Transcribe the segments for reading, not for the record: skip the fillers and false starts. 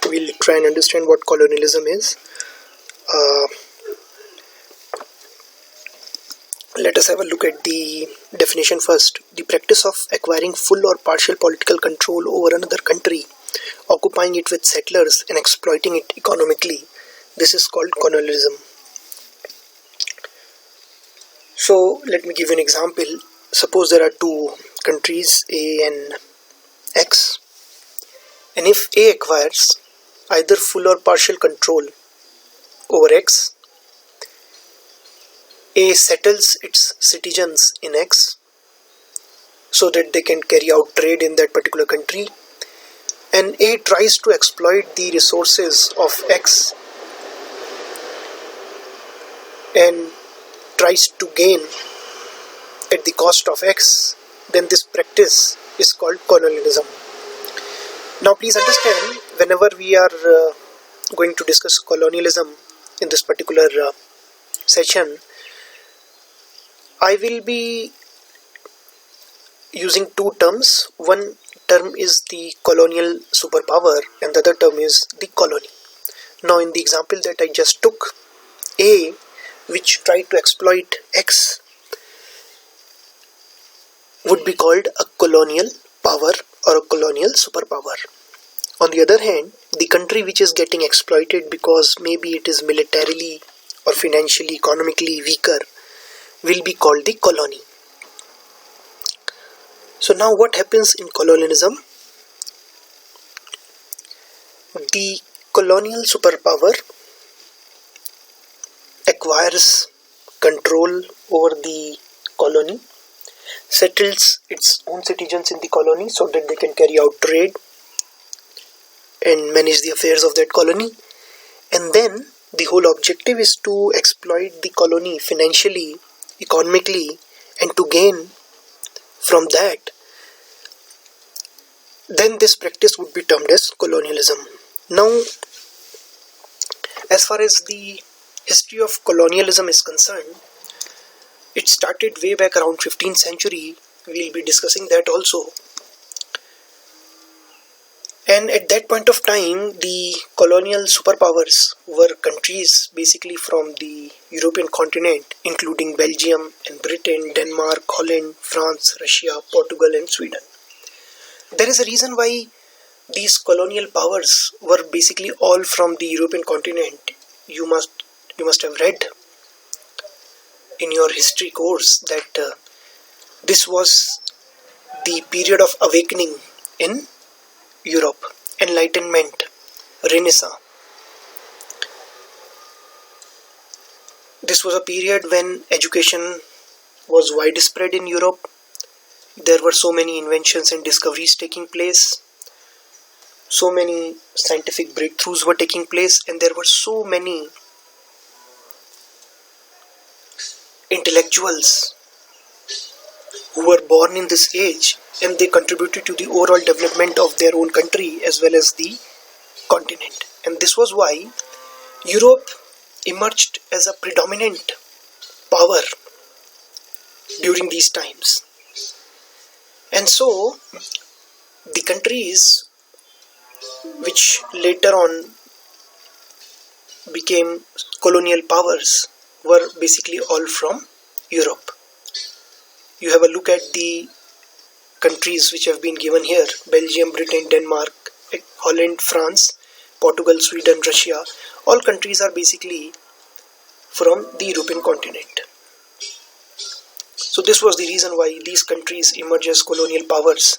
we'll try and understand what colonialism is. Let us have a look at the definition first. The practice of acquiring full or partial political control over another country, occupying it with settlers and exploiting it economically. This is called colonialism. So let me give you an example. Suppose there are two countries, A and X, and if A acquires either full or partial control over X, A settles its citizens in X so that they can carry out trade in that particular country, and A tries to exploit the resources of X and tries to gain at the cost of X, then this practice is called colonialism. Now please understand, whenever we are going to discuss colonialism in this particular session, I will be using two terms. One term is the colonial superpower and the other term is the colony. Now in the example that I just took, A, which tried to exploit X, would be called a colonial power or a colonial superpower. On the other hand, the country which is getting exploited because maybe it is militarily or financially, economically weaker, will be called the colony. So now what happens in colonialism? The colonial superpower acquires control over the colony, settles its own citizens in the colony so that they can carry out trade and manage the affairs of that colony, and then the whole objective is to exploit the colony financially, economically, and to gain from that. Then this practice would be termed as colonialism. Now, as far as the history of colonialism is concerned, it started way back around 15th century. We'll be discussing that also. And at that point of time, the colonial superpowers were countries basically from the European continent, including Belgium and Britain, Denmark, Holland, France, Russia, Portugal and Sweden. There is a reason why these colonial powers were basically all from the European continent. You must have read in your history course that this was the period of awakening in Europe, Enlightenment, Renaissance. This was a period when education was widespread in Europe. There were so many inventions and discoveries taking place. So many scientific breakthroughs were taking place, and there were so many intellectuals who were born in this age, and they contributed to the overall development of their own country as well as the continent. And this was why Europe emerged as a predominant power during these times. And so the countries which later on became colonial powers were basically all from Europe. You have a look at the countries which have been given here: Belgium, Britain, Denmark, Holland, France, Portugal, Sweden, Russia. All countries are basically from the European continent. So this was the reason why these countries emerged as colonial powers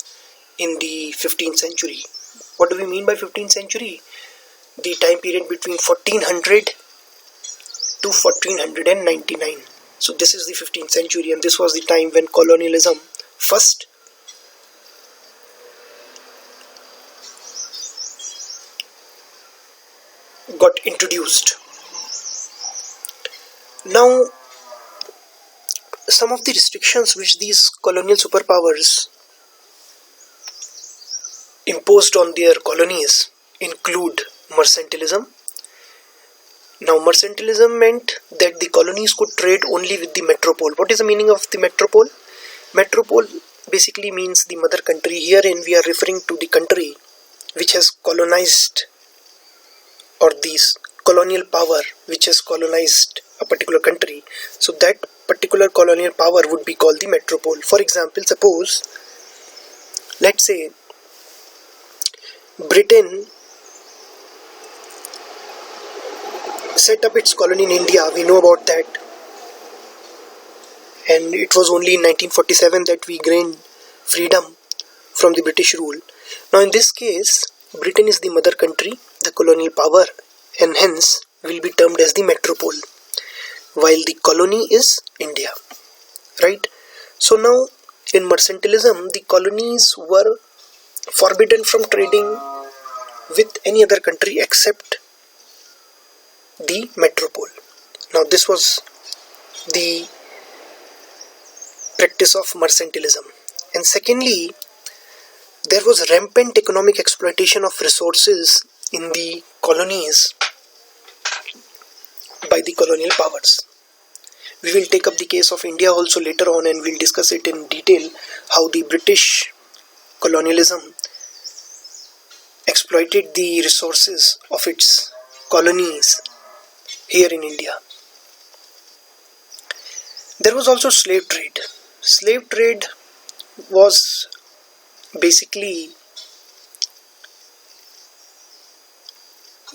in the 15th century. What do we mean by 15th century? The time period between 1400 to 1499. So this is the 15th century, and this was the time when colonialism first got introduced. Now, some of the restrictions which these colonial superpowers imposed on their colonies include mercantilism. Now, mercantilism meant that the colonies could trade only with the metropole. What is the meaning of the metropole? Metropole basically means the mother country. Herein we are referring to the country which has colonized, or this colonial power which has colonized a particular country, so that particular colonial power would be called the metropole. For example, suppose, let's say, Britain set up its colony in India. We know about that, and it was only in 1947 that we gained freedom from the British rule. Now in this case, Britain is the mother country, the colonial power, and hence will be termed as the metropole, while the colony is India, right? So now in mercantilism, the colonies were forbidden from trading with any other country except the metropole. Now this was the practice of mercantilism. And secondly, there was rampant economic exploitation of resources in the colonies by the colonial powers. We will take up the case of India also later on, and we'll discuss it in detail, how the British colonialism exploited the resources of its colonies here in India. There was also slave trade. Slave trade was basically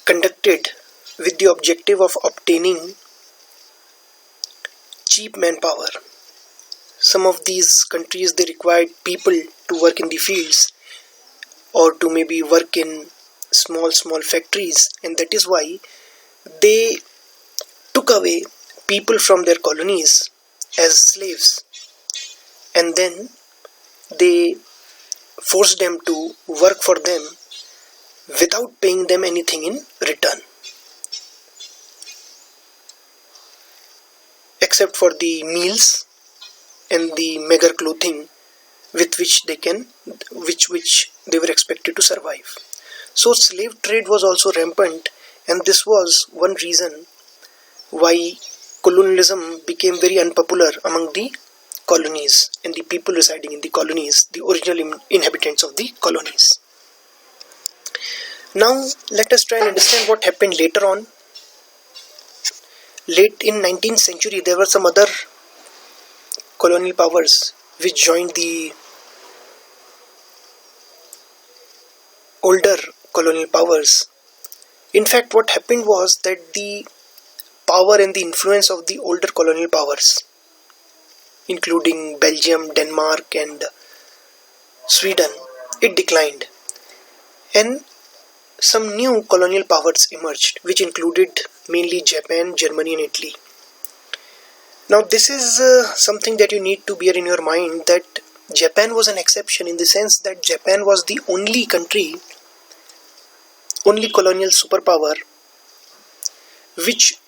conducted with the objective of obtaining cheap manpower. Some of these countries, they required people to work in the fields or to maybe work in small factories, and that is why they took away people from their colonies as slaves, and then they forced them to work for them without paying them anything in return, except for the meals and the meager clothing with which they were expected to survive. So slave trade was also rampant, and this was one reason why colonialism became very unpopular among the colonies and the people residing in the colonies, the original inhabitants of the colonies. Now let us try and understand what happened later on. Late in 19th century, there were some other colonial powers which joined the older colonial powers. In fact, what happened was that the power and the influence of the older colonial powers, including Belgium, Denmark and Sweden, it declined, and some new colonial powers emerged, which included mainly Japan, Germany and Italy. Now this is something that you need to bear in your mind, that Japan was an exception in the sense that Japan was the only country, only colonial superpower which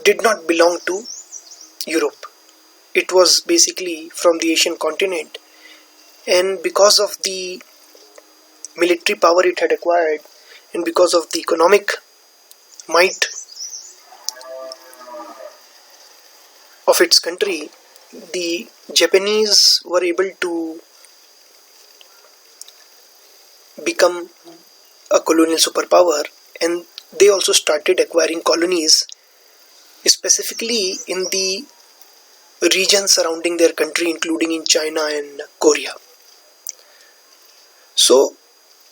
did not belong to Europe. It was basically from the Asian continent, and because of the military power it had acquired and because of the economic might of its country, the Japanese were able to become a colonial superpower, and they also started acquiring colonies, specifically in the regions surrounding their country, including in China and Korea. So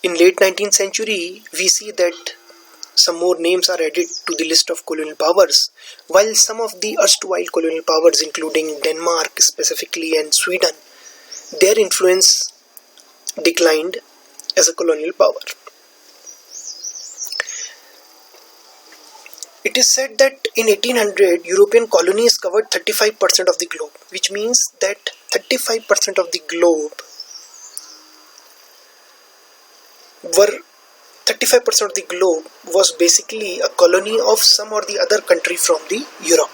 in late 19th century, we see that some more names are added to the list of colonial powers, while some of the erstwhile colonial powers, including Denmark specifically and Sweden, their influence declined as a colonial power. It is said that in 1800, European colonies covered 35% of the globe, which means that 35% of the globe was basically a colony of some or the other country from the Europe,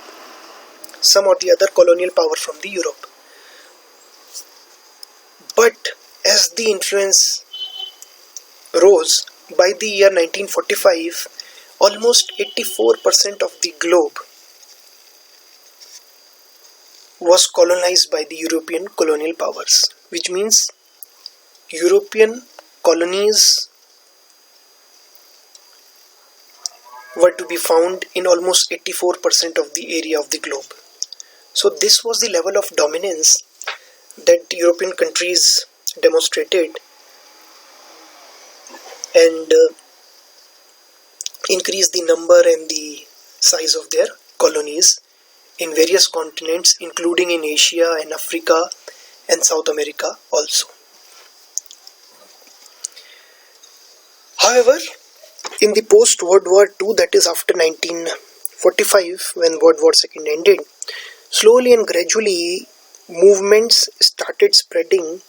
some or the other colonial power from the Europe. But as the influence rose, by the year 1945, almost 84% of the globe was colonized by the European colonial powers, which means European colonies were to be found in almost 84% of the area of the globe. So this was the level of dominance that European countries demonstrated, and increased the number and the size of their colonies in various continents, including in Asia and Africa and South America also. However, in the post-World War II, that is after 1945, when World War II ended, slowly and gradually movements started spreading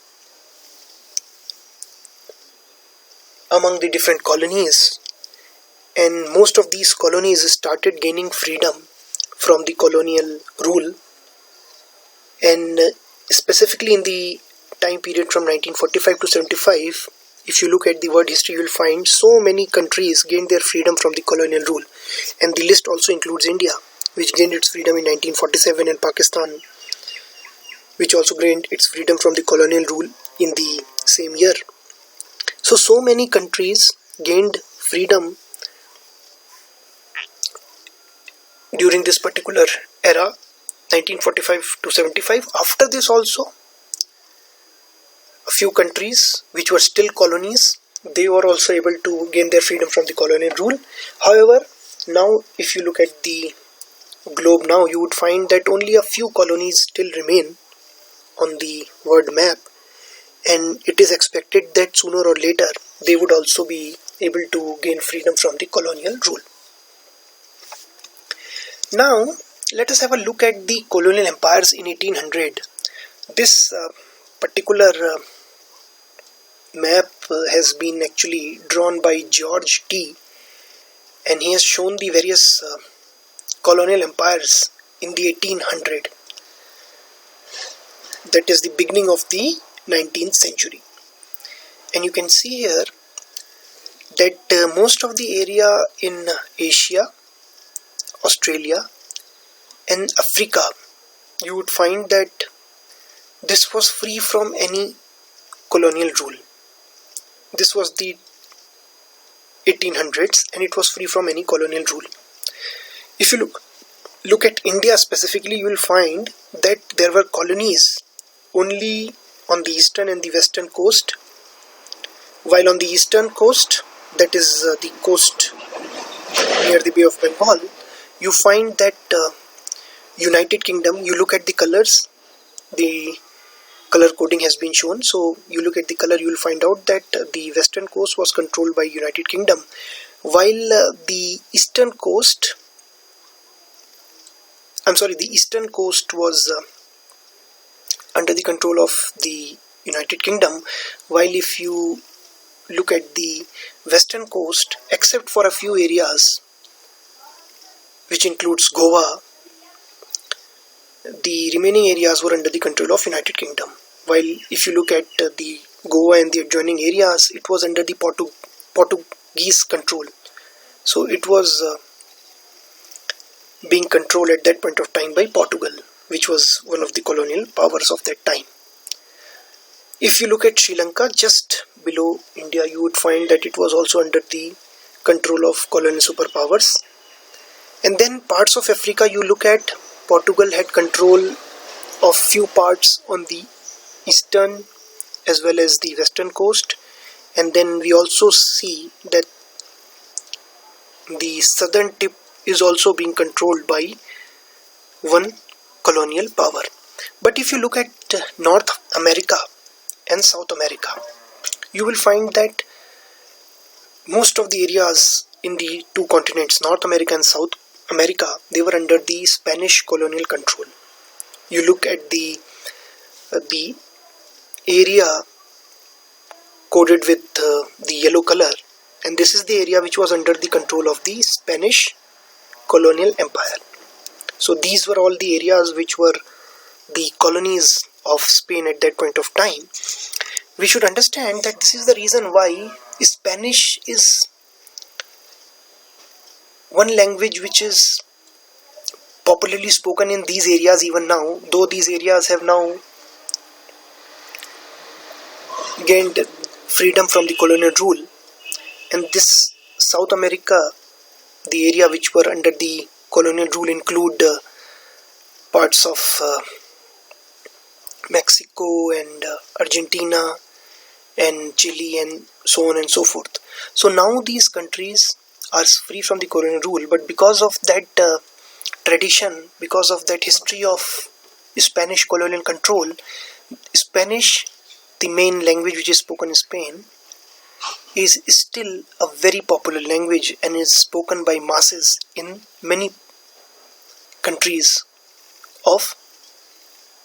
among the different colonies, and most of these colonies started gaining freedom from the colonial rule. And specifically in the time period from 1945 to 75, if you look at the world history, you will find so many countries gained their freedom from the colonial rule, and the list also includes India, which gained its freedom in 1947, and Pakistan, which also gained its freedom from the colonial rule in the same year. So many countries gained freedom during this particular era, 1945 to 75. After this also, a few countries which were still colonies, they were also able to gain their freedom from the colonial rule. However, now if you look at the globe now, you would find that only a few colonies still remain on the world map, and it is expected that sooner or later they would also be able to gain freedom from the colonial rule. Now let us have a look at the colonial empires in 1800. This particular map has been actually drawn by George T, and he has shown the various colonial empires in the 1800, that is the beginning of the 19th century. And you can see here that most of the area in Asia, Australia and Africa, you would find that this was free from any colonial rule. This was the 1800s, and it was free from any colonial rule. If you look at India specifically, you will find that there were colonies only on the eastern and the western coast, while on the eastern coast, that is the coast near the Bay of Bengal, you find that United Kingdom, you look at the colors, the color coding has been shown. So you look at the color, you will find out that the western coast was controlled by United Kingdom, while the eastern coast was under the control of the United Kingdom. While if you look at the western coast, except for a few areas, which includes Goa, the remaining areas were under the control of United Kingdom. While if you look at the Goa and the adjoining areas, it was under the Portuguese control. So it was being controlled at that point of time by Portugal, which was one of the colonial powers of that time. If you look at Sri Lanka, just below India, you would find that it was also under the control of colonial superpowers. And then parts of Africa, you look at, Portugal had control of few parts on the eastern as well as the western coast, and then we also see that the southern tip is also being controlled by one colonial power. But if you look at North America and South America, you will find that most of the areas in the two continents, North America and South America, they were under the Spanish colonial control. You look at the area coded with the yellow color, and this is the area which was under the control of the Spanish colonial empire. So these were all the areas which were the colonies of Spain at that point of time. We should understand that this is the reason why Spanish is one language which is popularly spoken in these areas even now, though these areas have now gained freedom from the colonial rule. And this South America the area which were under the colonial rule include parts of Mexico and Argentina and Chile and so on and so forth. So now these countries are free from the colonial rule, but because of that tradition, because of that history of Spanish colonial control, Spanish, the main language which is spoken in Spain, is still a very popular language and is spoken by masses in many countries of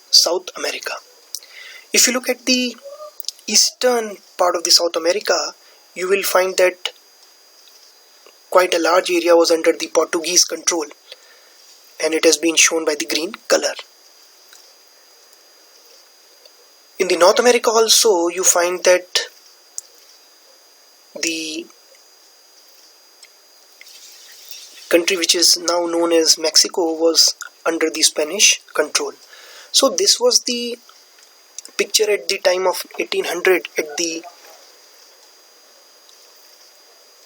South America. If you look at the eastern part of the South America, you will find that quite a large area was under the Portuguese control, and it has been shown by the green color. In the North America also, you find that the country which is now known as Mexico was under the Spanish control. So this was the picture at the time of 1800, at the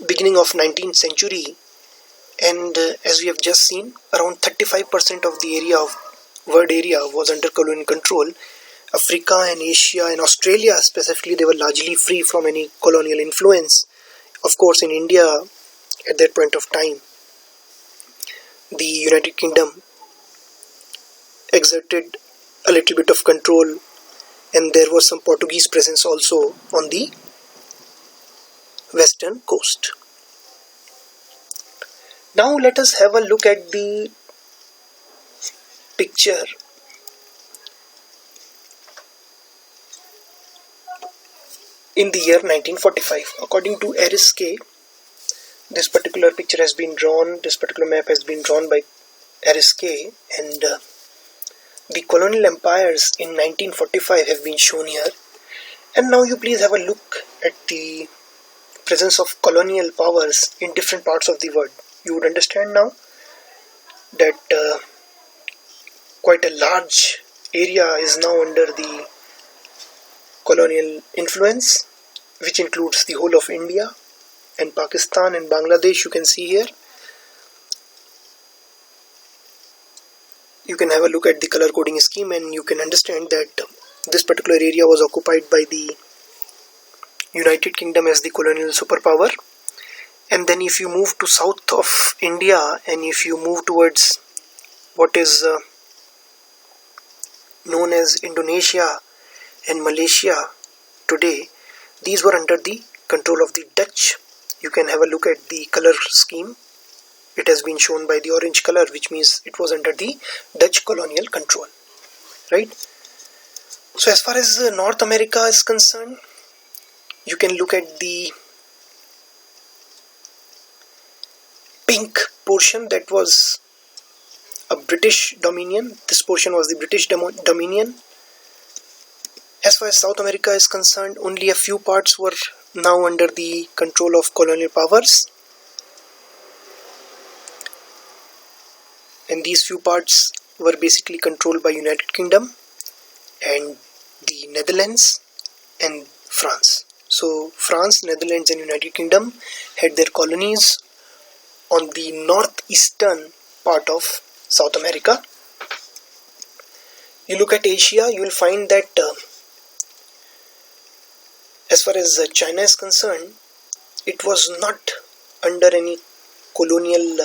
beginning of 19th century, and as we have just seen, around 35% of the area of world area was under colonial control. Africa and Asia and Australia specifically, they were largely free from any colonial influence. Of course, in India at that point of time, the United Kingdom exerted a little bit of control, and there was some Portuguese presence also on the western coast. Now let us have a look at the picture in the year 1945. According to Ariske, this particular picture has been drawn, this particular map has been drawn by Ariske, and the colonial empires in 1945 have been shown here. And now you please have a look at the presence of colonial powers in different parts of the world. You would understand now that quite a large area is now under the colonial influence, which includes the whole of India and Pakistan and Bangladesh. You can see here. You can have a look at the color coding scheme and you can understand that this particular area was occupied by the United Kingdom as the colonial superpower. And then if you move to south of India and if you move towards what is known as Indonesia and Malaysia today, these were under the control of the Dutch. You can have a look at the color scheme. It has been shown by the orange color, which means it was under the Dutch colonial control, right? So as far as North America is concerned, you can look at the pink portion that was a British dominion. This portion was the British dominion. As far as South America is concerned, only a few parts were now under the control of colonial powers. And these few parts were basically controlled by United Kingdom and the Netherlands and France. So France, Netherlands and United Kingdom had their colonies on the northeastern part of South America. You look at Asia, you will find that as far as China is concerned, it was not under any colonial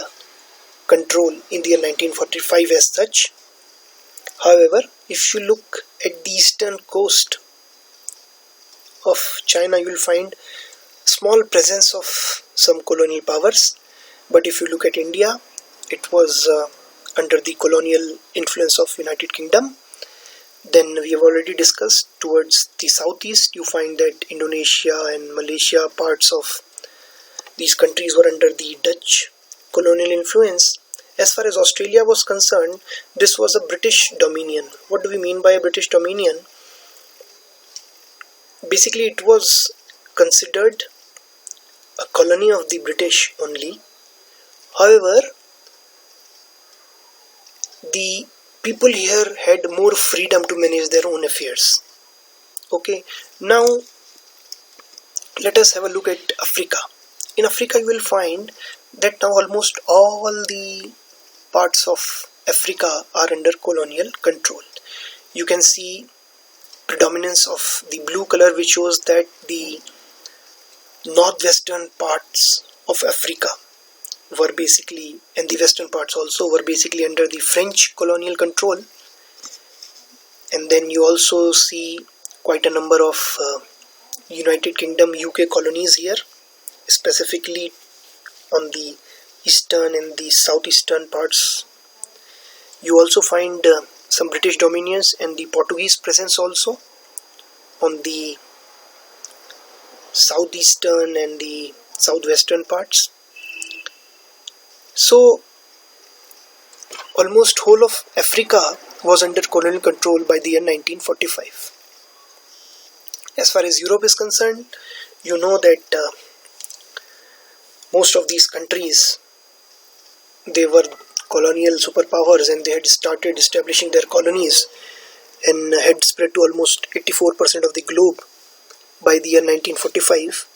control in the year 1945 as such. However, if you look at the eastern coast of China, you will find small presence of some colonial powers. But if you look at India, it was under the colonial influence of United Kingdom. Then we have already discussed towards the southeast, you find that Indonesia and Malaysia, parts of these countries were under the Dutch colonial influence. As far as Australia was concerned, this was a British dominion. What do we mean by a British dominion? Basically, it was considered a colony of the British only. However, the people here had more freedom to manage their own affairs. Okay, now let us have a look at Africa. In Africa, you will find that now almost all the parts of Africa are under colonial control. You can see predominance of the blue color, which shows that the northwestern parts of Africa were basically, and the western parts also, were basically under the French colonial control. And then you also see quite a number of United Kingdom UK colonies here, specifically on the eastern and the southeastern parts. You also find some British dominions and the Portuguese presence also on the southeastern and the southwestern parts. So almost whole of Africa was under colonial control by the year 1945. As far as Europe is concerned, you know that most of these countries, they were colonial superpowers and they had started establishing their colonies and had spread to almost 84% of the globe by the year 1945.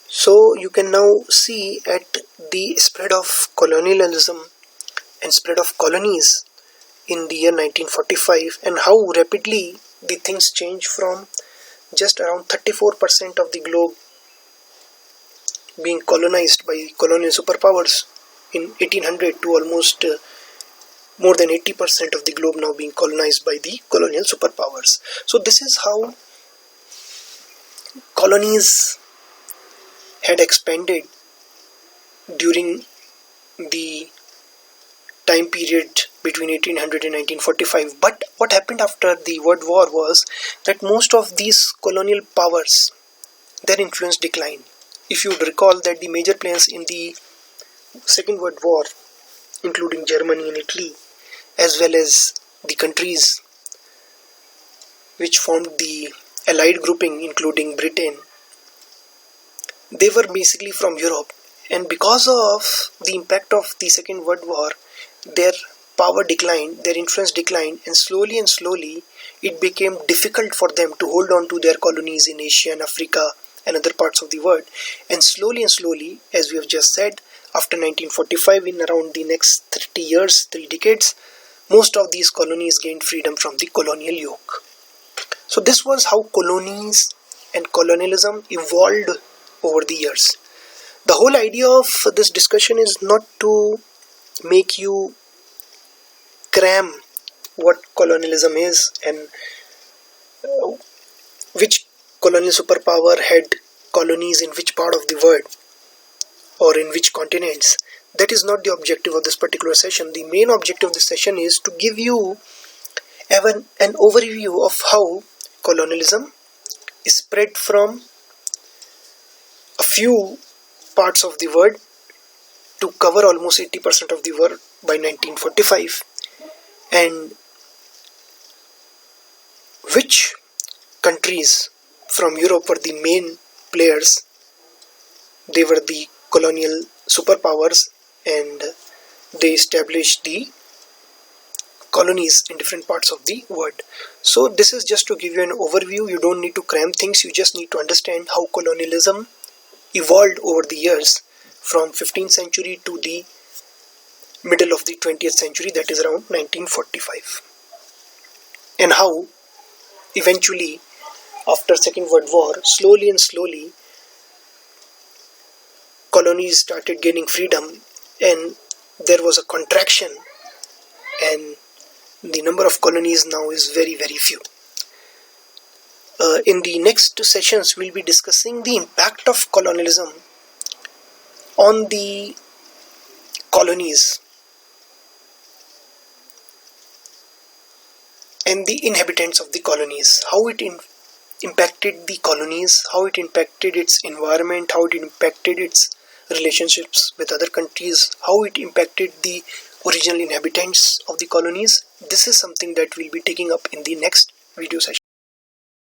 So you can now see at the spread of colonialism and spread of colonies in the year 1945 and how rapidly the things change from just around 34% of the globe being colonized by colonial superpowers in 1800 to almost more than 80% of the globe now being colonized by the colonial superpowers. So this is how colonies had expanded during the time period between 1800 and 1945. But what happened after the World War was that most of these colonial powers, their influence declined. If you would recall that the major players in the Second World War, including Germany and Italy, as well as the countries which formed the Allied grouping, including Britain, they were basically from Europe. And because of the impact of the Second World War, their power declined, their influence declined, and slowly it became difficult for them to hold on to their colonies in Asia and Africa and other parts of the world. And slowly, as we have just said, after 1945, in around the next 30 years, 3 decades, most of these colonies gained freedom from the colonial yoke. So this was how colonies and colonialism evolved over the years. The whole idea of this discussion is not to make you cram what colonialism is and which colonial superpower had colonies in which part of the world or in which continents. That is not the objective of this particular session. The main objective of this session is to give you even an overview of how colonialism is spread from a few parts of the world to cover almost 80% of the world by 1945, and which countries from Europe were the main players. They were the colonial superpowers and they established the colonies in different parts of the world. So this is just to give you an overview. You don't need to cram things, you just need to understand how colonialism evolved over the years from 15th century to the middle of the 20th century, that is around 1945, and how eventually after Second World War, slowly colonies started gaining freedom and there was a contraction, and the number of colonies now is very few. In the next 2 sessions, we'll be discussing the impact of colonialism on the colonies and the inhabitants of the colonies, how it impacted the colonies, how it impacted its environment, how it impacted its relationships with other countries, how it impacted the original inhabitants of the colonies. This is something that we'll be taking up in the next video session.